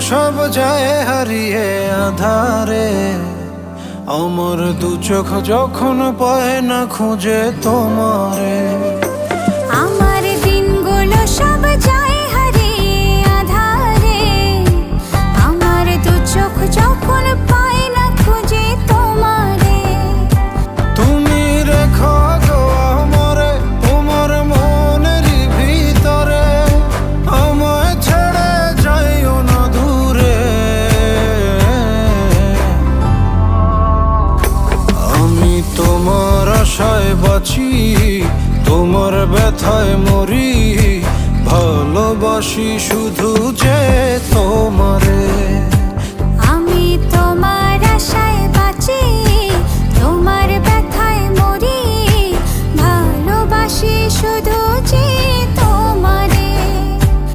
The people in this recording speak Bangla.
সব যায় হারিয়ে আধারে। আমার দু চোখ যখন পায় না খুঁজে তোমারে। আমার দিনগুলো সব যায় হারিয়ে আঁধারে। আমার দু চোখ যখন পায় না খুঁজে তোমারে। তুমি রেখো গো আমারে তোমার মনেরই ভিতরে, আমায় ছেড়ে যাইও না দূরে। আমি তোমার আশায় বাঁচি, তোমার ব্যথায় মরি, ভালোবাসি শুধু যে